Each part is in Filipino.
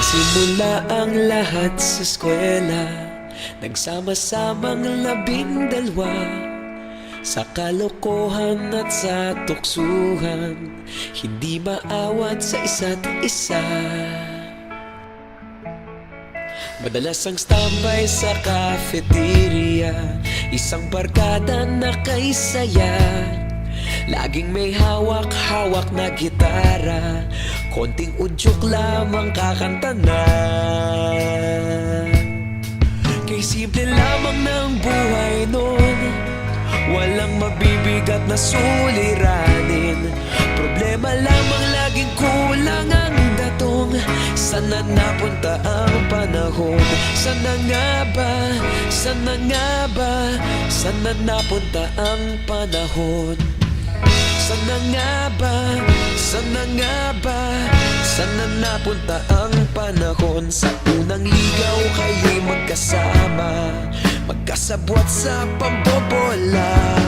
Nagsimula ang lahat sa eskwela, nagsama-samang 12 sa kalokohan at sa tuksuhan, hindi maawat sa isa't isa. Madalas ang standby sa cafeteria, isang barkada na kay saya. Laging may hawak-hawak na gitara, konting udyok lamang kakanta na. Kay simple lamang ng buhay nun, walang mabibigat na suliranin. Problema lamang laging kulang ang datong. Sana napunta ang panahon? Sana nga ba? Sana nga ba? Sana napunta ang panahon? Sana nga ba? Sana nga ba? Sana napunta ang panahon? Sa unang ligaw kayo'y magkasama, magkasabwat sa pambobola.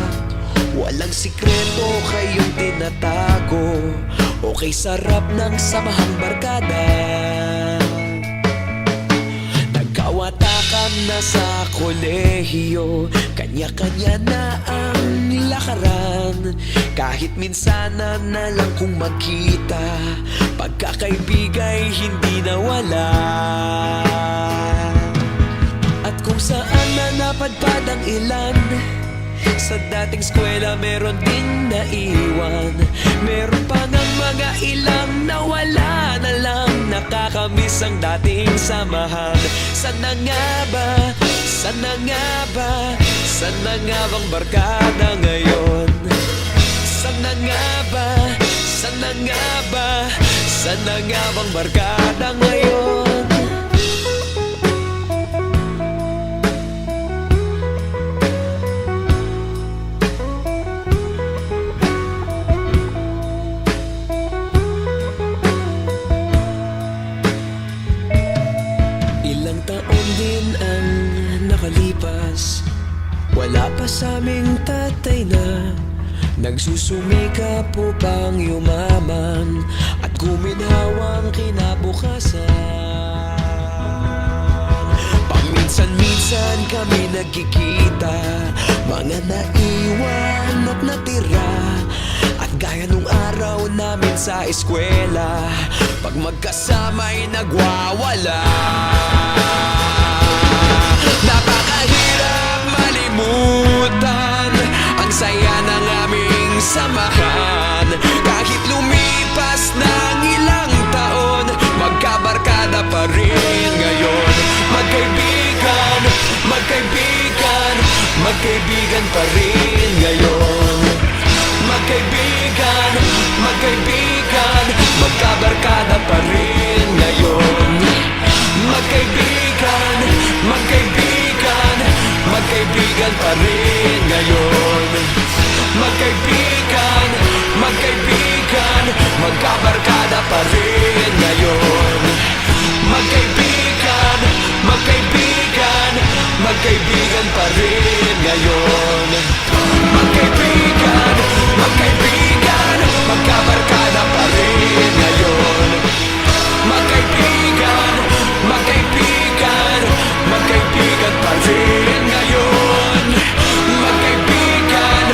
Walang sikreto kayong tinatago, okay sarap ng samahang barkada. Nagkawatakan na sa kolehiyo, kanya-kanya na ang lakaran. Kahit minsan na lang kung magkita, pagkakaibigay hindi nawala. At kung saan na napadpad ang ilan, sa dating eskwela meron ding naiwan. Meron pa ng mga ilang nawala na lang, nakakamiss ang dating samahan. Sana nga ba? Sana nga ba? Sana nga bang barkada ngayon? Sana nga ba? Sana nga ba? Sana nga bang barkada ngayon? Ilang taon din ang nakalipas, wala pa sa aming tatay na nagsusumikap upang yumaman at guminhawang kinabukasan. Paminsan-minsan kami nagkikita, mga naiwan at natira. At gaya nung araw namin sa eskwela, pag magkasama'y nagwawala. Napakahirap malimutan ang saya ng aming samahan. Kahit lumipas ng ilang taon, magkabarkada pa rin ngayon. Magkaibigan, magkaibigan, magkaibigan pa rin ngayon. Magkaibigan, magkaibigan, magkabarkada pa rin ngayon. Magkaibigan, magkaibigan, magkaibigan pa rin ngayon. Magkaibigan, magkaibigan, magkabarkada pa rin ngayon. Magkaibigan, magkaibigan, magkaibigan pa rin ngayon. Magkaibigan, magkaibigan, magkabarkada pa rin ngayon. Magkaibigan, magkaibigan, magkaibigan pa rin ngayon. Magkaibigan,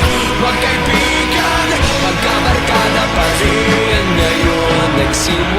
magkaibigan, magkabarkada pa rin ngayon. Nagsimula